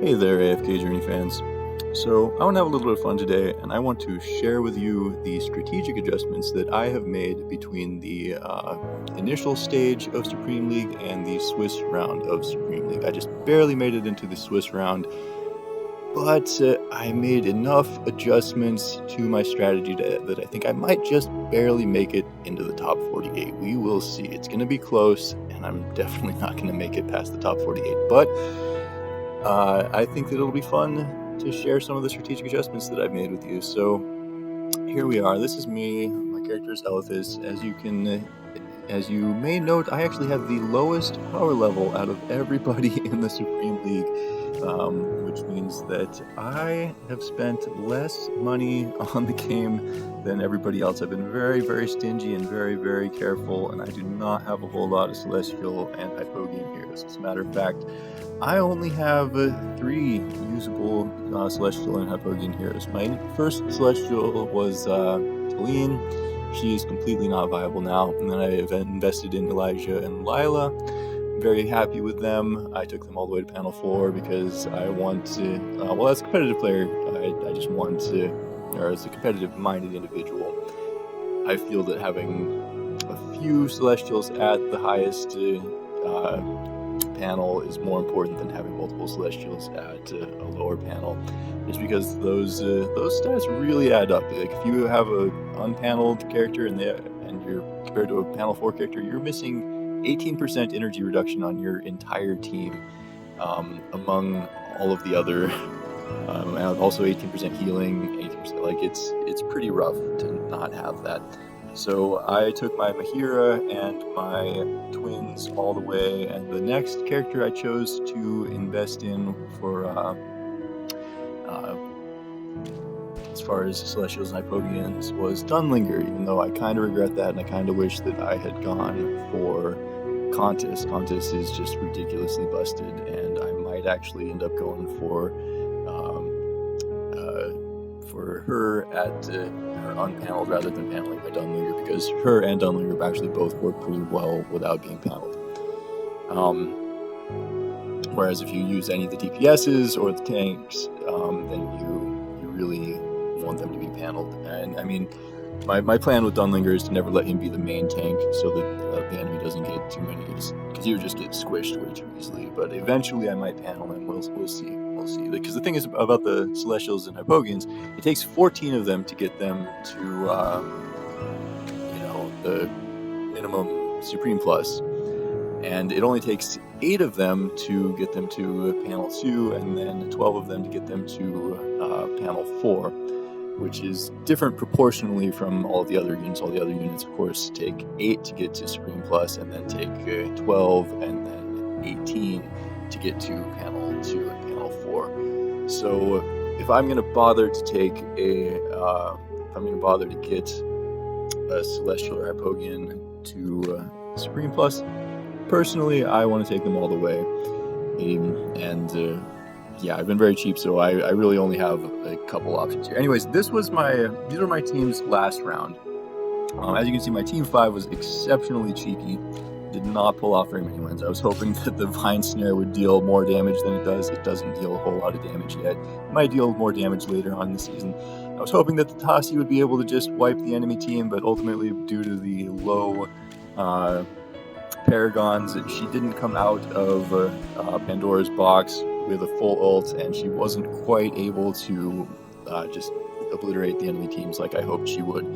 Hey there, AFK Journey fans. So, I want to have a little bit of fun today, and I want to share with you the strategic adjustments that I have made between the initial stage of Supreme League and the Swiss round of Supreme League. I just barely made it into the Swiss round, but I made enough adjustments to my strategy that I think I might just barely make it into the top 48. We will see. It's going to be close, and I'm definitely not going to make it past the top 48, but I think that it'll be fun to share some of the strategic adjustments that I've made with you. So here we are. This is me. My character is Elephas. As you may note, I actually have the lowest power level out of everybody in the Supreme League, which means that I have spent less money on the game than everybody else. I've been very, very stingy and very, very careful, and I do not have a whole lot of Celestial and Hypogean heroes. As a matter of fact, I only have 3 usable Celestial and Hypogean heroes. My first Celestial was Talene. She is completely not viable now, and then I invested in Elijah and Lila. I'm very happy with them. I took them all the way to panel 4 because I want to, well, as a competitive player, I just want to, or as a competitive-minded individual, I feel that having a few Celestials at the highest panel is more important than having multiple Celestials at a lower panel, just because those stats really add up. Like if you have a unpaneled character and you're compared to a panel 4 character, you're missing 18% energy reduction on your entire team, among all of the other, and also 18% healing, 18%. Like it's pretty rough to not have that. So I took my Mahira and my twins all the way, and the next character I chose to invest in for as far as Celestials and Hypogeans was Dunlinger, even though I kind of regret that and I kind of wish that I had gone for Contis. Contis is just ridiculously busted, and I might actually end up going for her at her unpaneled rather than paneling my Dunlinger, because her and Dunlinger actually both work pretty well without being paneled. Whereas if you use any of the DPSs or the tanks, then you really want them to be paneled. And I mean, my plan with Dunlinger is to never let him be the main tank, so that the enemy doesn't get too many, because he would just get squished way too easily. But eventually I might panel him. We'll see. We'll see. Because the thing is about the Celestials and Hypogeans, it takes 14 of them to get them to the minimum Supreme Plus, and it only takes 8 of them to get them to panel 2, and then 12 of them to get them to panel 4, which is different proportionally from all the other units. All the other units, of course, take 8 to get to Supreme Plus, and then take 12 and then 18 to get to panel 2 and panel 4. So if I'm going to bother to take get a Celestial or Hypogean to Supreme Plus, personally, I want to take them all the way. Yeah, I've been very cheap, so I really only have a couple options here. Anyways, these were my team's last round. As you can see, my team 5 was exceptionally cheeky. Did not pull off very many wins. I was hoping that the Vine Snare would deal more damage than it does. It doesn't deal a whole lot of damage yet. It might deal more damage later on in the season. I was hoping that the Tassi would be able to just wipe the enemy team, but ultimately, due to the low Paragons, she didn't come out of Pandora's box with a full ult, and she wasn't quite able to just obliterate the enemy teams like I hoped she would.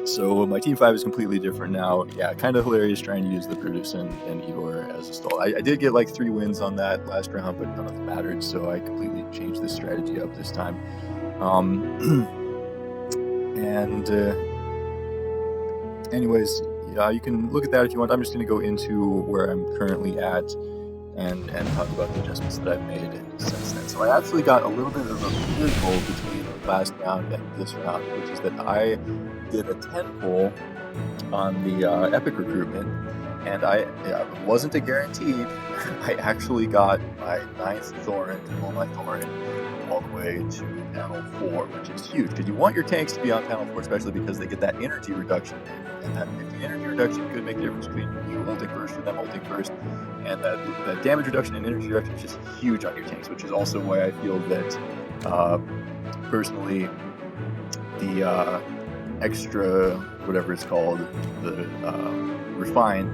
So my team 5 is completely different now. Yeah, kind of hilarious trying to use the Brutus and Igor as a stall. I did get like 3 wins on that last round, but none of them mattered, so I completely changed this strategy up this time. Anyways, you can look at that if you want. I'm just going to go into where I'm currently at and talk about the adjustments that I've made since then. So I actually got a little bit of a weird goal between last round and this round, which is that I did a 10 pull on the epic recruitment, and I wasn't a guaranteed. I actually got my 9th Thorin, all my Thorin, all the way to panel 4, which is huge, because you want your tanks to be on panel 4, especially because they get that energy reduction, and that energy reduction could make a difference between you ulting first or them ulting first, and that damage reduction and energy reduction is just huge on your tanks, which is also why I feel that, personally, the extra, whatever it's called, the refined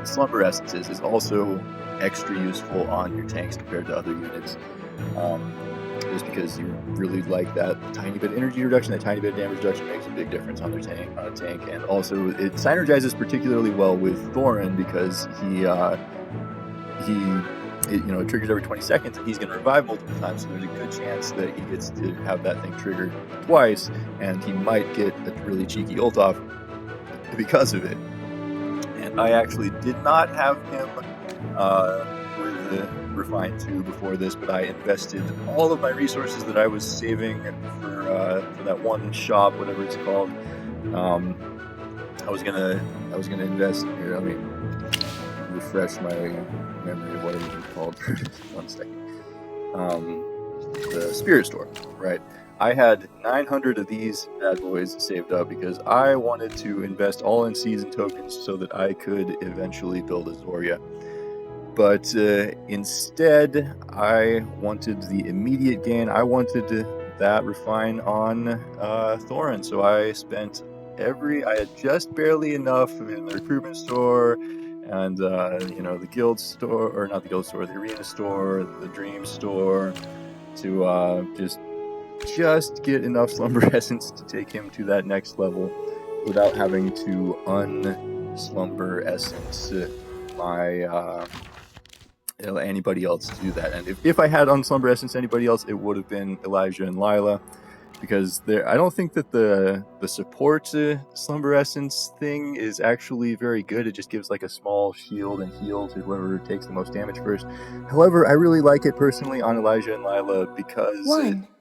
slumber essences is also extra useful on your tanks compared to other units, just because you really like that tiny bit of energy reduction, that tiny bit of damage reduction makes a big difference on a tank, and also it synergizes particularly well with Thorin because it triggers every 20 seconds, and he's going to revive multiple times, so there's a good chance that he gets to have that thing triggered twice, and he might get a really cheeky ult off because of it. And I actually did not have him with the Refined 2 before this, but I invested all of my resources that I was saving for that one shop, whatever it's called. I was gonna invest here. Let me refresh my memory of what it was called. 1 second. The Spirit Store, right? I had 900 of these bad boys saved up because I wanted to invest all in season tokens so that I could eventually build a Zoria. But instead, I wanted the immediate gain. I wanted that refine on Thorin, so I spent I had just barely enough in the recruitment store, and the guild store, or not the guild store, the arena store, the dream store, to just get enough slumber essence to take him to that next level without having to unslumber essence my anybody else to do that. And if I had unslumber essence anybody else, it would have been Elijah and Lila, because I don't think that the support slumber essence thing is actually very good. It just gives like a small shield and heal to whoever takes the most damage first. However, I really like it personally on Elijah and Lila because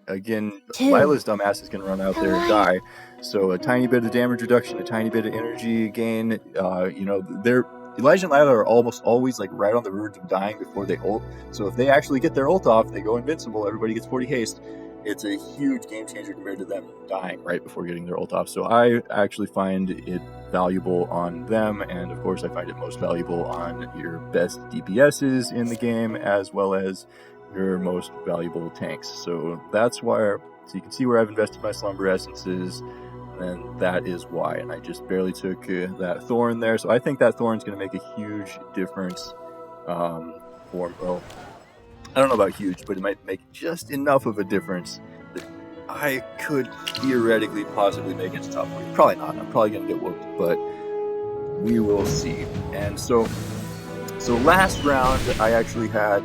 again, Lila's dumbass is going to run out there and die. So a tiny bit of damage reduction, a tiny bit of energy gain, Elijah and Lila are almost always like right on the verge of dying before they ult. So if they actually get their ult off, they go invincible, everybody gets 40 haste. It's a huge game changer compared to them dying right before getting their ult off. So I actually find it valuable on them, and of course I find it most valuable on your best DPSs in the game, as well as your most valuable tanks. So that's why, so you can see where I've invested my slumber essences, and that is why. And I just barely took that Thorn there, so I think that Thorn's going to make a huge difference I don't know about huge, but it might make just enough of a difference that I could theoretically possibly make it to top 40. Probably not. I'm probably going to get whooped, but we will see. And so last round, I actually had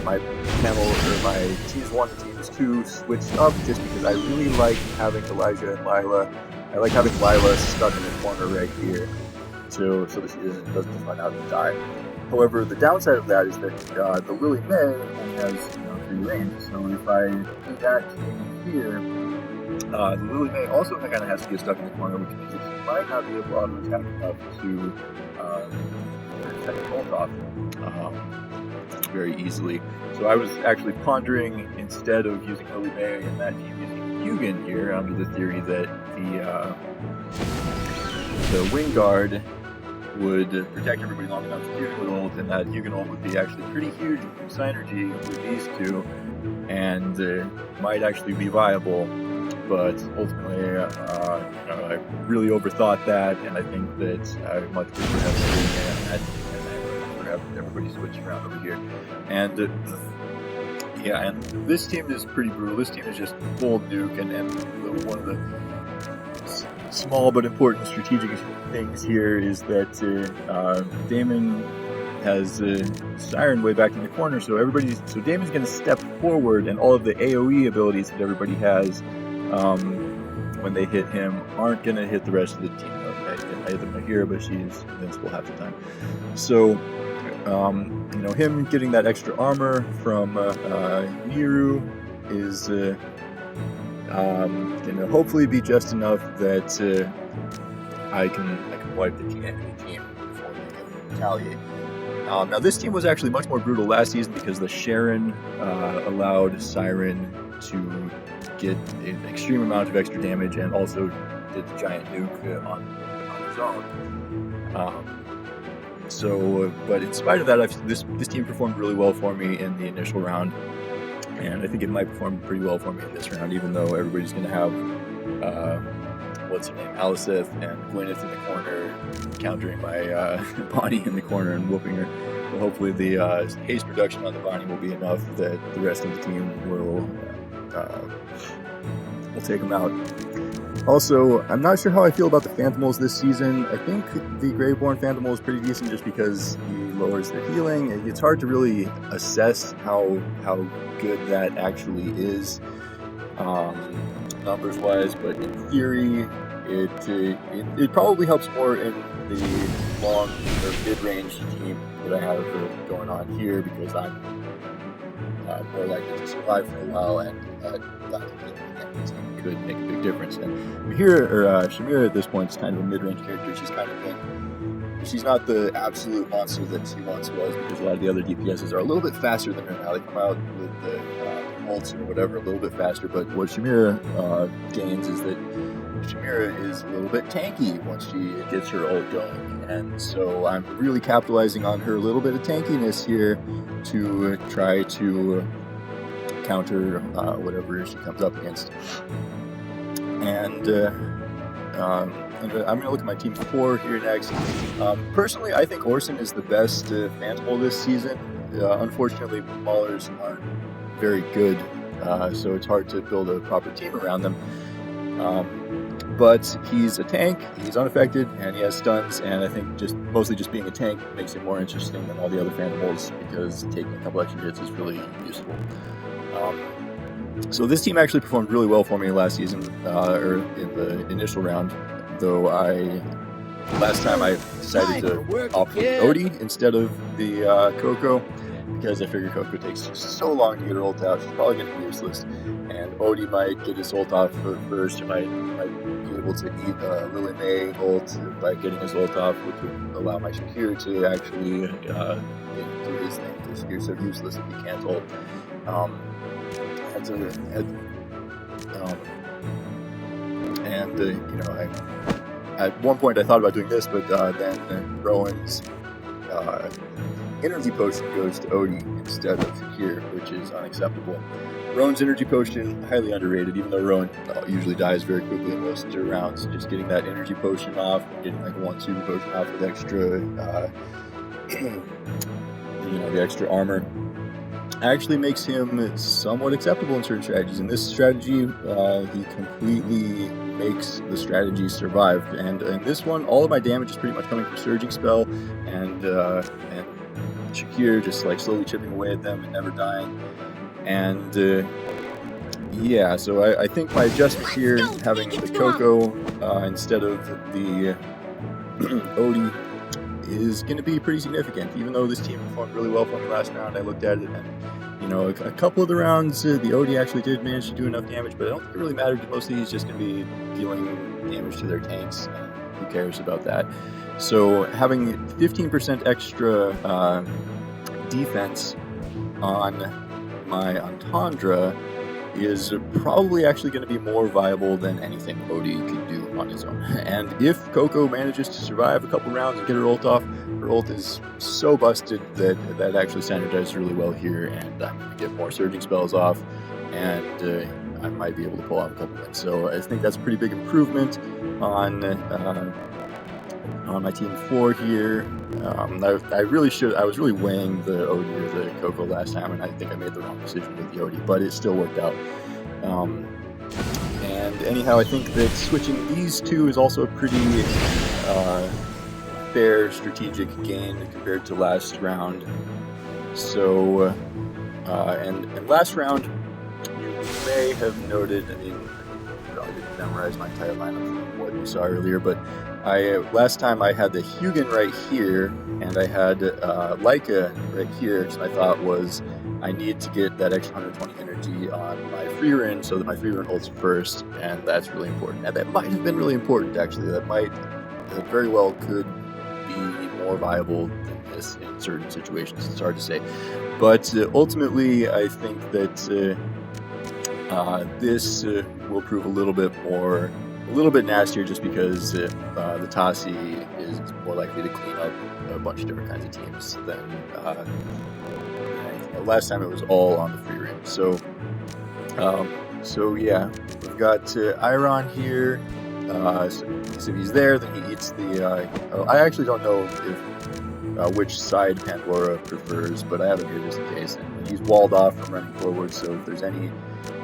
my panel, or my teams 1 and teams 2 switched up just because I really like having Elijah and Lila. I like having Lila stuck in the corner right here, so that she doesn't run out and die. However, the downside of that is that the Lily May only has 3 range. So if I do that here, the Lily May also kind of has to get stuck in the corner, which means that she might not be able to auto attack enough to attack the bolt off very easily. So I was actually pondering, instead of using Lily May in that team, using Hugin here, under the theory that the Wingguard would protect everybody long enough to Hugin ult, and that Hugin ult would be actually pretty huge synergy with these two, and might actually be viable. But ultimately, I really overthought that, and I think that I much prefer having that, and I have everybody switch around over here. And and this team is pretty brutal. This team is just full nuke, and one of the small but important strategic things here is that Damon has Siren way back in the corner, so Damon's going to step forward, and all of the AoE abilities that everybody has when they hit him aren't going to hit the rest of the team. I hit them right here, but she's invincible half the time. So him getting that extra armor from Miru is gonna hopefully be just enough that I can wipe the enemy team retaliate. Now this team was actually much more brutal last season because the Sharon allowed Siren to get an extreme amount of extra damage and also did the giant nuke on his own. But in spite of that, this team performed really well for me in the initial round, and I think it might perform pretty well for me in this round, even though everybody's going to have, what's her name, Aliceth and Gwyneth in the corner, countering my Bonnie in the corner and whooping her. But hopefully the haste reduction on the Bonnie will be enough that the rest of the team will take them out. Also, I'm not sure how I feel about the Phantomals this season. I think the Graveborn Phantomal is pretty decent just because he lowers their healing. It's hard to really assess how good that actually is, numbers-wise, but in theory, it probably helps more in the long or mid-range team that I have going on here because I'm more likely to survive for a while, and that could make a big difference. And Shamira at this point is kind of a mid-range character. She's not the absolute monster that she once was because a lot of the other DPSs are a little bit faster than her now. They come out with the ults or whatever a little bit faster, but what Shamira gains is that Shamira is a little bit tanky once she gets her ult going, and so I'm really capitalizing on her little bit of tankiness here to try to counter whatever she comes up against. And anyway, I'm going to look at my team 4 here next. Personally, I think Orson is the best Phantomal this season. Unfortunately, Maulers aren't very good, so it's hard to build a proper team around them. But he's a tank, he's unaffected, and he has stuns, and I think mostly just being a tank makes him more interesting than all the other Phantomals because taking a couple extra hits is really useful. So this team actually performed really well for me last season, or in the initial round, though last time I decided to opt for Odie instead of the Coco, because I figured Coco takes so long to get her ult out, she's probably going to be useless, and Odie might get his ult off first, he might be able to eat Lily May ult by getting his ult off, which would allow my Shakir to actually do his thing, because Shakir's so useless if he can't ult. At one point I thought about doing this, but then Rowan's energy potion goes to Odie instead of Shakir, which is unacceptable. Rowan's energy potion, highly underrated, even though Rowan usually dies very quickly in most rounds. Just getting that energy potion off, getting like 1-2 potion off with extra, the extra armor, actually makes him somewhat acceptable in certain strategies. In this strategy, he completely makes the strategy survive. And in this one, all of my damage is pretty much coming from Surging Spell and Shakir just like slowly chipping away at them and never dying. And so I think my adjustment here, having the Coco instead of the Odie, is going to be pretty significant. Even though this team performed really well for me last round, I looked at it and, a couple of the rounds, the Odie actually did manage to do enough damage, but I don't think it really mattered. Mostly he's just going to be dealing damage to their tanks. Who cares about that? So having 15% extra defense on my Entendre is probably actually going to be more viable than anything Odie could do on his own. And if Coco manages to survive a couple rounds and get her ult off, her ult is so busted that actually standardizes really well here, and I'm going to get more Surging Spells off, and I might be able to pull off a couple wins. So I think that's a pretty big improvement on my team 4 here. I was really weighing the Odie or the Coco last time, and I think I made the wrong decision with the Odie, but it still worked out. And anyhow, I think that switching these two is also a pretty fair strategic gain compared to last round. So, and last round, you may have noted, I probably didn't memorize my entire lineup from what you saw earlier, but last time I had the Hugin right here, and I had Leica right here, which I thought was I need to get that extra 120 energy on my free run so that my free run ults first, and that's really important. And that might have been really important, actually. That very well could be more viable than this in certain situations. It's hard to say, but ultimately, I think that this will prove a little bit nastier, just because the Tassi is more likely to clean up a bunch of different kinds of teams than last time it was all on the free rim. So yeah, we've got Iron here. So if he's there, then he eats the. I actually don't know if which side Pandora prefers, but I have it here just in case. And he's walled off from running forward, so if there's any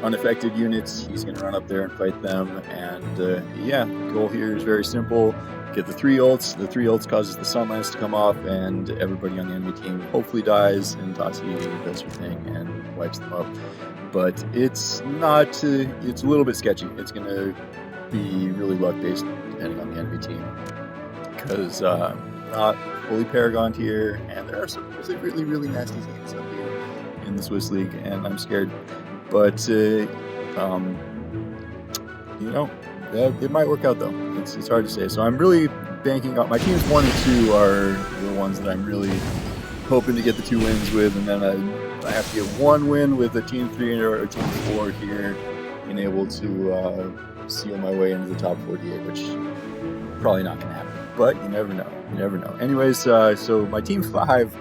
unaffected units, he's going to run up there and fight them. And yeah, the goal here is very simple: get the 3 ults. The 3 ults causes the sunlance to come off, and everybody on the enemy team hopefully dies, and Tassi does her thing and wipes them up. But it's not. It's a little bit sketchy. It's going to be really luck based depending on the enemy team, because not fully paragoned here, and there are some really nasty teams up here in the Swiss League, and I'm scared. But you know, it might work out though. It's hard to say. So I'm really banking on my teams 1 and 2 are the ones that I'm really hoping to get the 2 wins with, and then I have to get 1 win with a team 3 or a team 4 here, being able to seal my way into the top 48, which probably not gonna happen, but you never know. Anyways, so my team 5,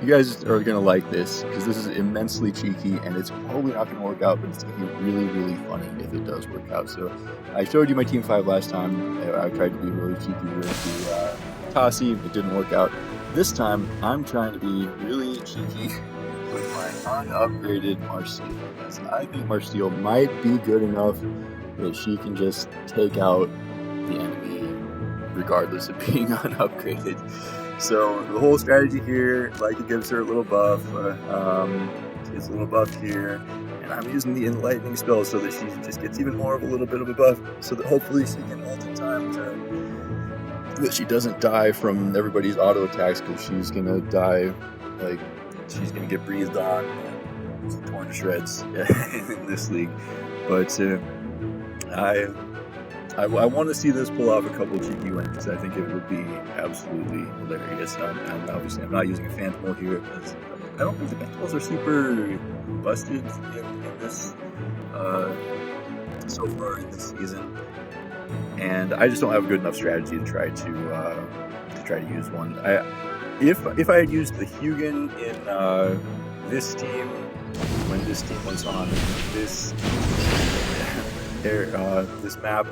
you guys are gonna like this, because this is immensely cheeky, and it's probably not gonna work out, but it's gonna be really funny if it does work out. So I showed you my team 5 last time. I tried to be really cheeky with the Tassi. It didn't work out. This time I'm trying to be really cheeky with my unupgraded Marcille, because I think Marcille might be good enough that she can just take out the enemy regardless of being unupgraded. So the whole strategy here, like, it gives her a little buff. She gets a little buff here, and I'm using the enlightening spell so that she just gets even more of a little bit of a buff, so that hopefully she can ult in time that she doesn't die from everybody's auto attacks, because she's gonna die, like, she's gonna get breathed on and torn to shreds in this league. But I want to see this pull off a couple of cheeky wins. I think it would be absolutely hilarious. And obviously, I'm not using a Phantom here, because I don't think the Phantoms are super busted in this so far in this season. And I just don't have a good enough strategy to try to use one. If I had used the Hugin in this team, when this team was on this map,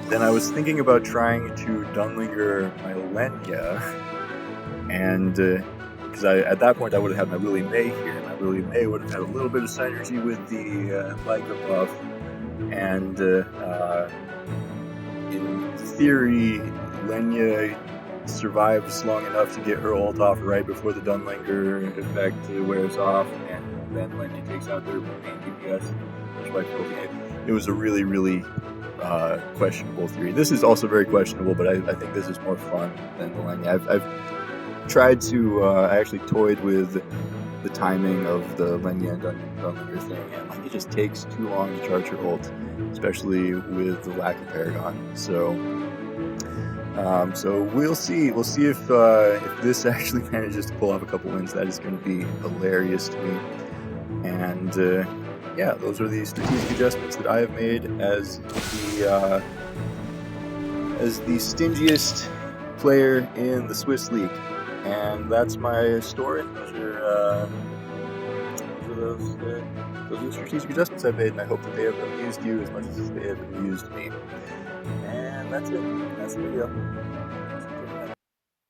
then I was thinking about trying to Dunlinger my Lenya, and because at that point I would have had my Lily May here, and my Lily May would have had a little bit of synergy with the Lyca buff, and in theory, Lenya survives long enough to get her ult off right before the Dunlinger effect wears off, and then Lenya takes out their main DPS, which might kill the game. It was a really questionable theory. This is also very questionable, but I think this is more fun than the Lenya. I've tried to, I actually toyed with the timing of the Lenya and Dunlinger thing, and it just takes too long to charge her ult, especially with the lack of Paragon. So we'll see. We'll see if this actually manages to pull off a couple wins. That is going to be hilarious to me. And yeah, those are the strategic adjustments that I have made as the stingiest player in the Swiss League. And that's my story. Those are the strategic adjustments I've made, and I hope that they have amused you as much as they have amused me. And that's it. That's the video.